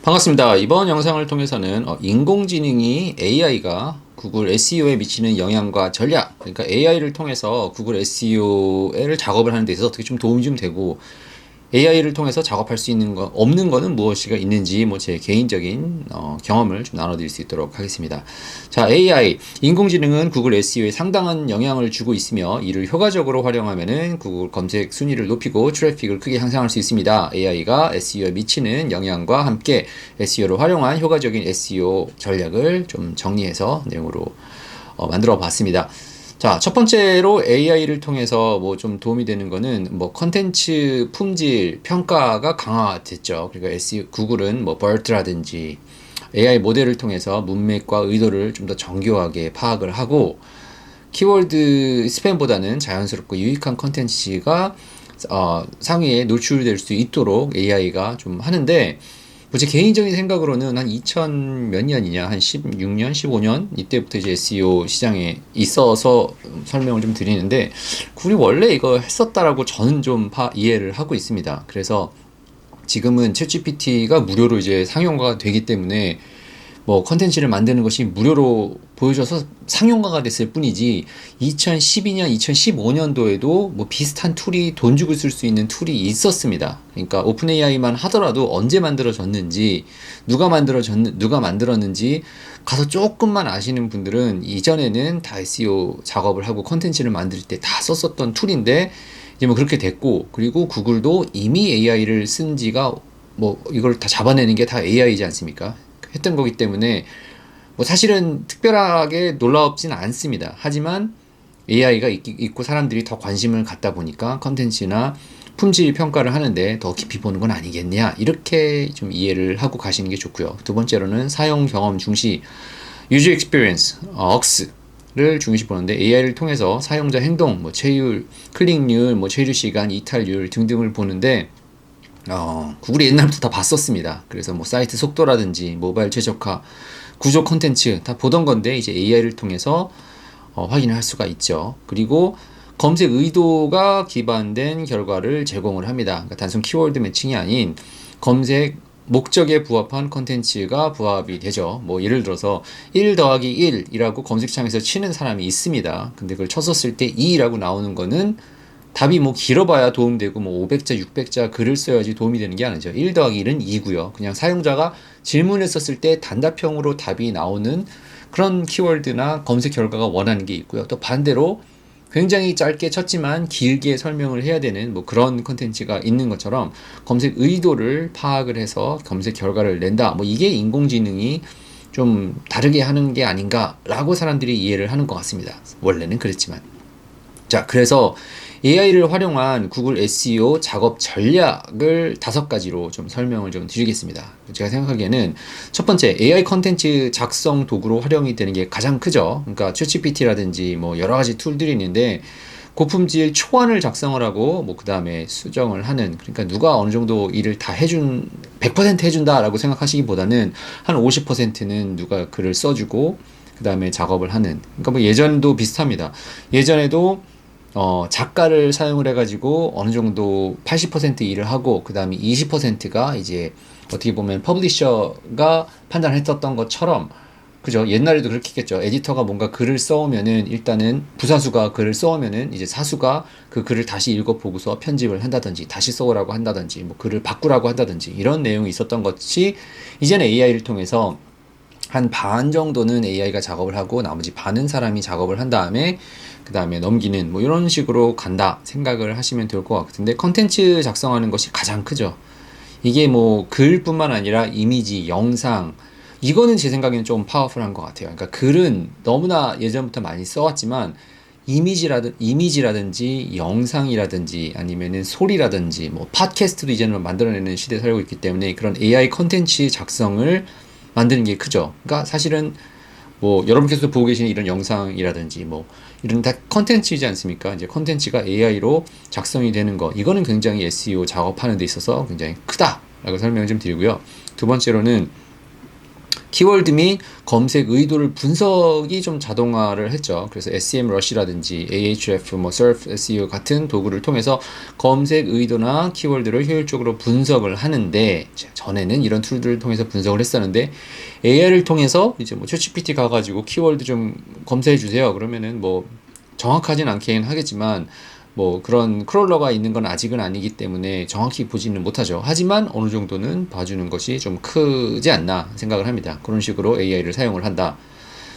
반갑습니다. 이번 영상을 통해서는 인공지능이 AI가 구글 SEO에 미치는 영향과 전략, 그러니까 AI를 통해서 구글 SEO를 작업을 하는 데 있어서 어떻게 좀 도움이 좀 되고, AI를 통해서 작업할 수 있는 거, 없는 거는 무엇이가 있는지 뭐 제 개인적인 경험을 좀 나눠드릴 수 있도록 하겠습니다. 자, AI, 인공지능은 구글 SEO에 상당한 영향을 주고 있으며 이를 효과적으로 활용하면은 구글 검색 순위를 높이고 트래픽을 크게 향상할 수 있습니다. AI가 SEO에 미치는 영향과 함께 SEO를 활용한 효과적인 SEO 전략을 좀 정리해서 내용으로 만들어 봤습니다. 자, 첫 번째로 AI를 통해서 뭐 좀 도움이 되는 거는 뭐 컨텐츠 품질 평가가 강화됐죠. 그러니까 SEO, 구글은 뭐 BERT라든지 AI 모델을 통해서 문맥과 의도를 좀 더 정교하게 파악을 하고, 키워드 스팸보다는 자연스럽고 유익한 컨텐츠가 상위에 노출될 수 있도록 AI가 좀 하는데, 뭐 제 개인적인 생각으로는 한 2000 몇 년이냐, 한 16년, 15년 이때부터 이제 SEO 시장에 있어서 설명을 좀 드리는데, 우리 원래 이거 했었다라고 저는 좀 이해를 하고 있습니다. 그래서 지금은 챗GPT가 무료로 이제 상용화가 되기 때문에 뭐 컨텐츠를 만드는 것이 무료로 보여져서 상용화가 됐을 뿐이지, 2012년, 2015년도에도 뭐 비슷한 툴이 돈 주고 쓸 수 있는 툴이 있었습니다. 그러니까 오픈 AI만 하더라도 언제 만들어졌는지, 누가 만들었는지 가서 조금만 아시는 분들은 이전에는 다 SEO 작업을 하고 컨텐츠를 만들 때 다 썼었던 툴인데, 이제 뭐 그렇게 됐고, 그리고 구글도 이미 AI를 쓴 지가 뭐 이걸 다 잡아내는 게 다 AI이지 않습니까? 했던 거기 때문에 뭐 사실은 특별하게 놀랍진 않습니다. 하지만 AI가 있고 사람들이 더 관심을 갖다 보니까 컨텐츠나 품질 평가를 하는데 더 깊이 보는 건 아니겠냐, 이렇게 좀 이해를 하고 가시는 게 좋고요. 두 번째로는 사용 경험 중시, User Experience, OX를 중시 보는데, AI를 통해서 사용자 행동, 뭐 체율, 클릭률, 뭐 체류 시간, 이탈률 등등을 보는데, 구글이 옛날부터 다 봤었습니다. 그래서 뭐 사이트 속도라든지 모바일 최적화, 구조 콘텐츠 다 보던 건데, 이제 AI를 통해서 확인을 할 수가 있죠. 그리고 검색 의도가 기반된 결과를 제공을 합니다. 그러니까 단순 키워드 매칭이 아닌 검색 목적에 부합한 컨텐츠가 부합이 되죠. 뭐 예를 들어서 1 더하기 1이라고 검색창에서 치는 사람이 있습니다. 근데 그걸 쳤었을 때 2라고 나오는 거는 답이 뭐 길어봐야 도움되고, 뭐 500자, 600자 글을 써야지 도움이 되는 게 아니죠. 1 더하기 1은 2고요. 그냥 사용자가 질문했었을 때 단답형으로 답이 나오는 그런 키워드나 검색 결과가 원하는 게 있고요. 또 반대로 굉장히 짧게 쳤지만 길게 설명을 해야 되는 뭐 그런 컨텐츠가 있는 것처럼, 검색 의도를 파악을 해서 검색 결과를 낸다. 뭐 이게 인공지능이 좀 다르게 하는 게 아닌가라고 사람들이 이해를 하는 것 같습니다. 원래는 그랬지만. 자, 그래서 AI를 활용한 구글 SEO 작업 전략을 5가지로 좀 설명을 좀 드리겠습니다. 제가 생각하기에는 첫 번째, AI 컨텐츠 작성 도구로 활용이 되는 게 가장 크죠. 그러니까 챗GPT라든지 뭐 여러 가지 툴들이 있는데, 고품질 초안을 작성을 하고 뭐 그 다음에 수정을 하는, 그러니까 누가 어느 정도 일을 다 100% 해준다라고 생각하시기보다는 한 50%는 누가 글을 써주고 그 다음에 작업을 하는, 그러니까 뭐 예전도 비슷합니다. 예전에도 작가를 사용을 해가지고 어느 정도 80% 일을 하고, 그 다음에 20%가 이제 어떻게 보면 퍼블리셔가 판단했었던 것처럼, 그죠? 옛날에도 그렇게 했겠죠. 에디터가 뭔가 글을 써오면은 일단은 부사수가 글을 써오면은 이제 사수가 그 글을 다시 읽어보고서 편집을 한다든지 다시 써오라고 한다든지 뭐 글을 바꾸라고 한다든지 이런 내용이 있었던 것이, 이제는 AI를 통해서 한 반 정도는 AI가 작업을 하고 나머지 반은 사람이 작업을 한 다음에 그 다음에 넘기는, 뭐 이런 식으로 간다 생각을 하시면 될 것 같은데, 컨텐츠 작성하는 것이 가장 크죠. 이게 뭐 글뿐만 아니라 이미지, 영상, 이거는 제 생각에는 좀 파워풀한 것 같아요. 그러니까 글은 너무나 예전부터 많이 써왔지만, 이미지라든지 영상이라든지 아니면은 소리라든지 뭐 팟캐스트도 이제는 만들어내는 시대에 살고 있기 때문에, 그런 AI 컨텐츠 작성을 만드는 게 크죠. 그러니까 사실은 뭐 여러분께서 보고 계시는 이런 영상이라든지 뭐 이런 다 컨텐츠이지 않습니까? 이제 컨텐츠가 AI로 작성이 되는 거, 이거는 굉장히 SEO 작업하는 데 있어서 굉장히 크다라고 설명을 좀 드리고요. 두 번째로는 키워드 및 검색 의도를 분석이 좀 자동화를 했죠. 그래서 SEMrush라든지 Ahref, Surf SEO 같은 도구를 통해서 검색 의도나 키워드를 효율적으로 분석을 하는데, 전에는 이런 툴들을 통해서 분석을 했었는데 AI를 통해서 이제 뭐 챗GPT 가가지고 키워드 좀 검색해 주세요. 그러면은 뭐 정확하진 않긴 하겠지만 뭐 그런 크롤러가 있는 건 아직은 아니기 때문에 정확히 보지는 못하죠. 하지만 어느 정도는 봐주는 것이 좀 크지 않나 생각을 합니다. 그런 식으로 AI를 사용을 한다.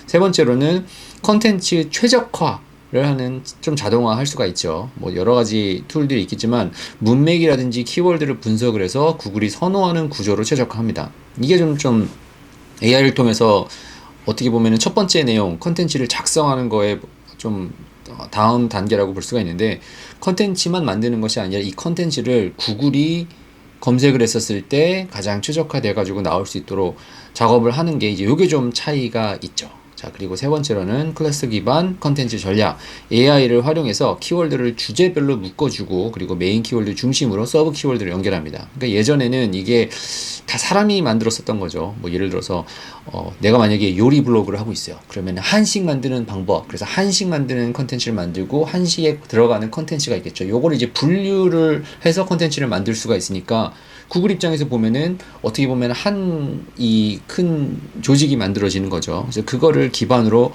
세 번째로는 컨텐츠 최적화를 하는, 좀 자동화할 수가 있죠. 뭐 여러 가지 툴들이 있겠지만 문맥이라든지 키워드를 분석을 해서 구글이 선호하는 구조로 최적화합니다. 이게 좀 AI를 통해서 어떻게 보면은 첫 번째 내용 컨텐츠를 작성하는 거에 좀 다음 단계라고 볼 수가 있는데, 컨텐츠만 만드는 것이 아니라 이 컨텐츠를 구글이 검색을 했었을 때 가장 최적화돼 가지고 나올 수 있도록 작업을 하는 게, 이제 요게 좀 차이가 있죠. 자, 그리고 세 번째로는 클래스 기반 컨텐츠 전략. AI를 활용해서 키워드를 주제별로 묶어주고, 그리고 메인 키워드 중심으로 서브 키워드를 연결합니다. 그러니까 예전에는 이게 다 사람이 만들었었던 거죠. 뭐 예를 들어서 내가 만약에 요리 블로그를 하고 있어요. 그러면 한식 만드는 방법, 그래서 한식 만드는 컨텐츠를 만들고 한식에 들어가는 컨텐츠가 있겠죠. 요거를 이제 분류를 해서 컨텐츠를 만들 수가 있으니까 구글 입장에서 보면은 어떻게 보면 이 큰 조직이 만들어지는 거죠. 그래서 그거를 기반으로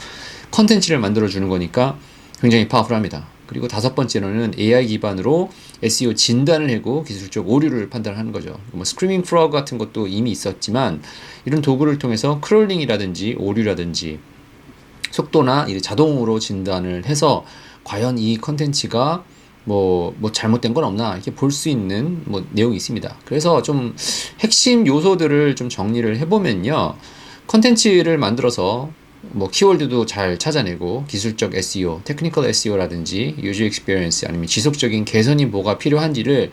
컨텐츠를 만들어 주는 거니까 굉장히 파워풀합니다. 그리고 다섯 번째로는 AI 기반으로 SEO 진단을 하고 기술적 오류를 판단하는 거죠. 뭐 스크리밍 프로그 같은 것도 이미 있었지만 이런 도구를 통해서 크롤링이라든지 오류라든지 속도나 이제 자동으로 진단을 해서 과연 이 컨텐츠가 뭐 잘못된 건 없나 이렇게 볼 수 있는 뭐 내용이 있습니다. 그래서 좀 핵심 요소들을 좀 정리를 해보면요, 컨텐츠를 만들어서 뭐 키워드도 잘 찾아내고 기술적 SEO, 테크니컬 SEO라든지 유저 익스피리언스, 아니면 지속적인 개선이 뭐가 필요한지를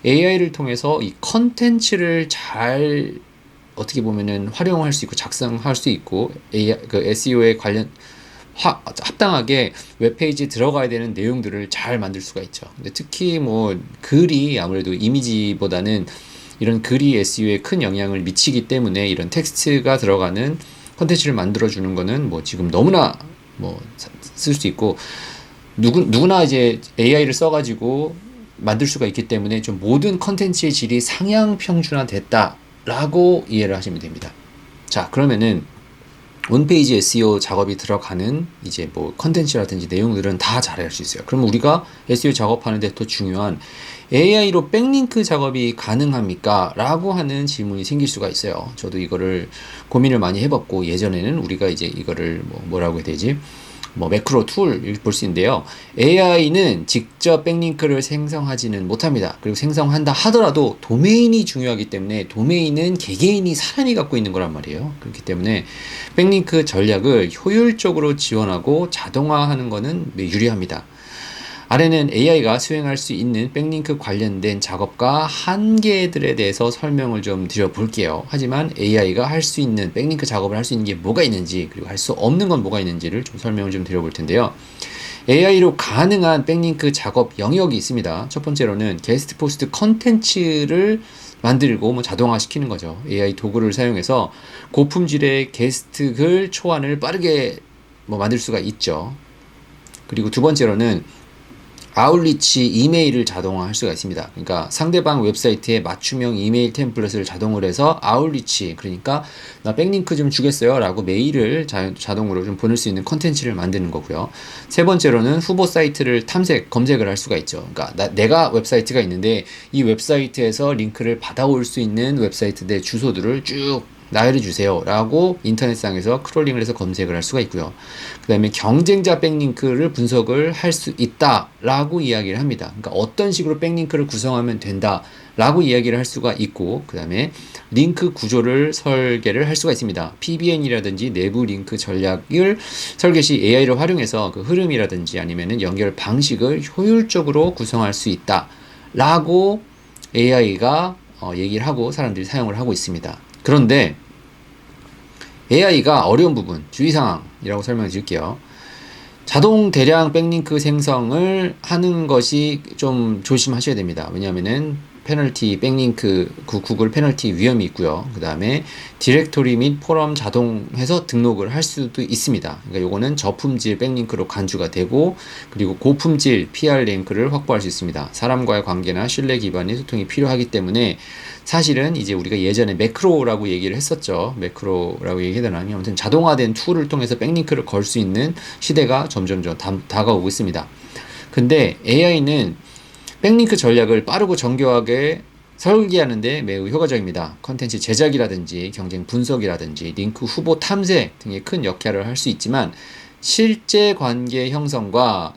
AI를 통해서 이 컨텐츠를 잘 어떻게 보면은 활용할 수 있고 작성할 수 있고, 그 SEO에 관련 합당하게 웹페이지에 들어가야 되는 내용들을 잘 만들 수가 있죠. 근데 특히 뭐 글이 아무래도 이미지보다는 이런 글이 SEO에 큰 영향을 미치기 때문에 이런 텍스트가 들어가는 컨텐츠를 만들어주는 거는 뭐 지금 너무나 뭐 쓸 수 있고, 누구나 이제 AI를 써가지고 만들 수가 있기 때문에 좀 모든 컨텐츠의 질이 상향 평준화됐다라고 이해를 하시면 됩니다. 자, 그러면은 원페이지 SEO 작업이 들어가는 이제 뭐 컨텐츠라든지 내용들은 다 잘할 수 있어요. 그러면 우리가 SEO 작업하는데 더 중요한 AI로 백링크 작업이 가능합니까? 라고 하는 질문이 생길 수가 있어요. 저도 이거를 고민을 많이 해봤고, 예전에는 우리가 이제 이거를 뭐라고 해야 되지? 뭐 매크로 툴 볼 수 있는데요. AI는 직접 백링크를 생성하지는 못합니다. 그리고 생성한다 하더라도 도메인이 중요하기 때문에, 도메인은 개개인이 사람이 갖고 있는 거란 말이에요. 그렇기 때문에 백링크 전략을 효율적으로 지원하고 자동화하는 거는 유리합니다. 아래는 AI가 수행할 수 있는 백링크 관련된 작업과 한계들에 대해서 설명을 좀 드려볼게요. 하지만 AI가 할 수 있는 백링크 작업을 할 수 있는 게 뭐가 있는지, 그리고 할 수 없는 건 뭐가 있는지를 좀 설명을 좀 드려볼 텐데요. AI로 가능한 백링크 작업 영역이 있습니다. 첫 번째로는 게스트 포스트 컨텐츠를 만들고 뭐 자동화시키는 거죠. AI 도구를 사용해서 고품질의 게스트 글 초안을 빠르게 뭐 만들 수가 있죠. 그리고 두 번째로는 아웃리치 이메일을 자동화할 수가 있습니다. 그러니까 상대방 웹사이트에 맞춤형 이메일 템플릿을 자동으로 해서 아웃리치, 그러니까 나 백링크 좀 주겠어요 라고 메일을 자동으로 좀 보낼 수 있는 컨텐츠를 만드는 거고요. 세 번째로는 후보 사이트를 검색을 할 수가 있죠. 그러니까 내가 웹사이트가 있는데 이 웹사이트에서 링크를 받아올 수 있는 웹사이트 내 주소들을 쭉 나열해 주세요 라고 인터넷상에서 크롤링을 해서 검색을 할 수가 있고요. 그 다음에 경쟁자 백링크를 분석을 할 수 있다 라고 이야기를 합니다. 그러니까 어떤 식으로 백링크를 구성하면 된다 라고 이야기를 할 수가 있고, 그 다음에 링크 구조를 설계를 할 수가 있습니다. PBN이라든지 내부 링크 전략을 설계 시 AI를 활용해서 그 흐름이라든지 아니면은 연결 방식을 효율적으로 구성할 수 있다 라고 AI가 얘기를 하고 사람들이 사용을 하고 있습니다. 그런데 AI가 어려운 부분, 주의사항이라고 설명해 드릴게요. 자동 대량 백링크 생성을 하는 것이 좀 조심하셔야 됩니다. 왜냐하면은 페널티 백링크 그 구글 페널티 위험이 있고요. 그 다음에 디렉토리 및 포럼 자동해서 등록을 할 수도 있습니다. 그러니까 요거는 저품질 백링크로 간주가 되고 그리고 고품질 PR 링크를 확보할 수 있습니다. 사람과의 관계나 신뢰 기반의 소통이 필요하기 때문에 사실은 이제 우리가 예전에 매크로라고 얘기를 했었죠. 매크로라고 얘기하더니 아무튼 자동화된 툴을 통해서 백링크를 걸 수 있는 시대가 점점 다가오고 있습니다. 근데 AI는 백링크 전략을 빠르고 정교하게 설계하는데 매우 효과적입니다. 컨텐츠 제작이라든지 경쟁 분석이라든지 링크 후보 탐색 등의 큰 역할을 할 수 있지만 실제 관계 형성과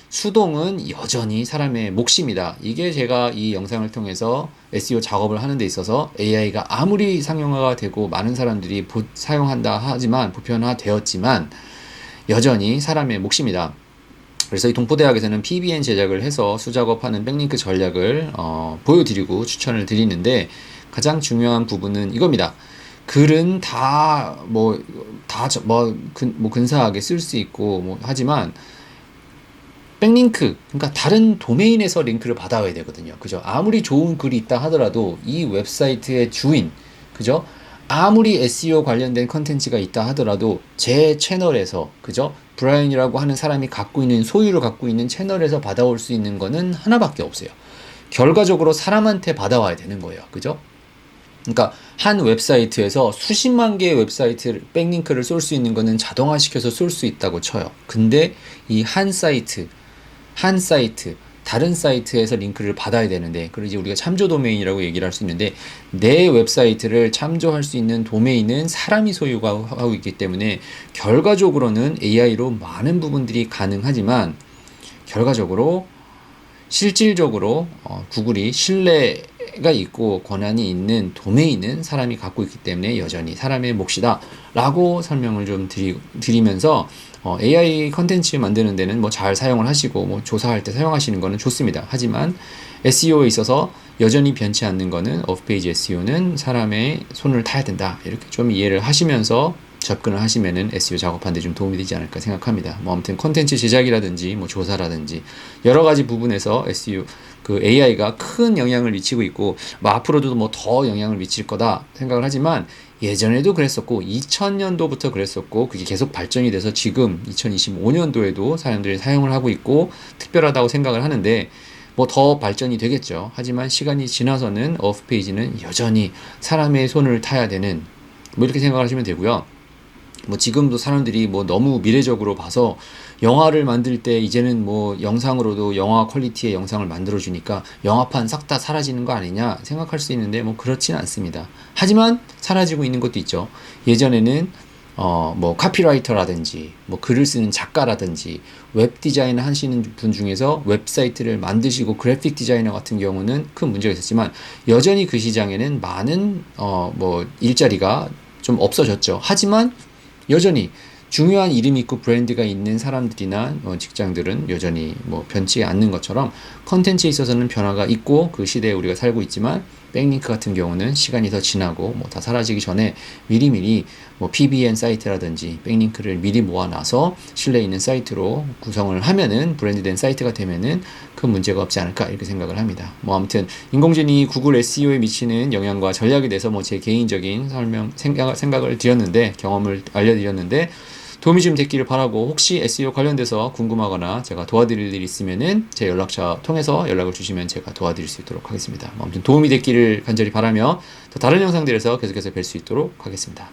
수동은 여전히 사람의 몫입니다. 이게 제가 이 영상을 통해서 SEO 작업을 하는 데 있어서 AI가 아무리 상용화가 되고 많은 사람들이 사용한다 하지만 보편화되었지만 여전히 사람의 몫입니다. 그래서 이 동포대학에서는 PBN 제작을 해서 수작업하는 백링크 전략을 보여드리고 추천을 드리는데 가장 중요한 부분은 이겁니다. 글은 근사하게 쓸 수 있고 하지만 백링크, 그러니까 다른 도메인에서 링크를 받아와야 되거든요. 그죠? 아무리 좋은 글이 있다 하더라도 이 웹사이트의 주인, 그죠? 아무리 SEO 관련된 컨텐츠가 있다 하더라도 제 채널에서, 그죠? 브라이언이라고 하는 사람이 소유를 갖고 있는 채널에서 받아올 수 있는 거는 하나밖에 없어요. 결과적으로 사람한테 받아와야 되는 거예요. 그죠? 그러니까 한 웹사이트에서 수십만 개의 웹사이트 백링크를 쏠 수 있는 거는 자동화시켜서 쏠 수 있다고 쳐요. 근데 이 한 사이트 다른 사이트에서 링크를 받아야 되는데, 그걸 이제 우리가 참조 도메인이라고 얘기를 할 수 있는데, 내 웹사이트를 참조할 수 있는 도메인은 사람이 소유하고 있기 때문에 결과적으로는 AI로 많은 부분들이 가능하지만 결과적으로 실질적으로 구글이 신뢰가 있고 권한이 있는 도메인은 사람이 갖고 있기 때문에 여전히 사람의 몫이다 라고 설명을 좀 드리면서 AI 컨텐츠 만드는 데는 잘 사용을 하시고 조사할 때 사용하시는 거는 좋습니다. 하지만 SEO에 있어서 여전히 변치 않는 거는 오프페이지 SEO는 사람의 손을 타야 된다. 이렇게 좀 이해를 하시면서 접근을 하시면은 SEO 작업하는 데 좀 도움이 되지 않을까 생각합니다. 아무튼 컨텐츠 제작이라든지 조사라든지 여러 가지 부분에서 SEO AI가 큰 영향을 미치고 있고 앞으로도 더 영향을 미칠 거다 생각을 하지만 예전에도 그랬었고 2000년도부터 그랬었고 그게 계속 발전이 돼서 지금 2025년도에도 사람들이 사용을 하고 있고 특별하다고 생각을 하는데 더 발전이 되겠죠. 하지만 시간이 지나서는 오프페이지는 여전히 사람의 손을 타야 되는 이렇게 생각하시면 되고요. 지금도 사람들이 너무 미래적으로 봐서 영화를 만들 때 이제는 영상으로도 영화 퀄리티의 영상을 만들어주니까 영화판 싹 다 사라지는 거 아니냐 생각할 수 있는데 그렇지는 않습니다. 하지만 사라지고 있는 것도 있죠. 예전에는 카피라이터라든지 글을 쓰는 작가라든지 웹 디자인 하시는 분 중에서 웹사이트를 만드시고 그래픽 디자이너 같은 경우는 큰 문제가 있었지만 여전히 그 시장에는 많은 일자리가 좀 없어졌죠. 하지만 여전히 중요한 이름 있고 브랜드가 있는 사람들이나 직장들은 여전히 변치 않는 것처럼 컨텐츠에 있어서는 변화가 있고 그 시대에 우리가 살고 있지만 백링크 같은 경우는 시간이 더 지나고 다 사라지기 전에 미리미리 PBN 사이트라든지 백링크를 미리 모아놔서 신뢰 있는 사이트로 구성을 하면은 브랜드된 사이트가 되면은 큰 문제가 없지 않을까 이렇게 생각을 합니다. 아무튼 인공지능이 구글 SEO에 미치는 영향과 전략에 대해서 제 개인적인 생각을 드렸는데 경험을 알려드렸는데 도움이 좀 됐기를 바라고 혹시 SEO 관련돼서 궁금하거나 제가 도와드릴 일 있으면은 제 연락처 통해서 연락을 주시면 제가 도와드릴 수 있도록 하겠습니다. 아무튼 도움이 됐기를 간절히 바라며 또 다른 영상들에서 계속해서 뵐 수 있도록 하겠습니다.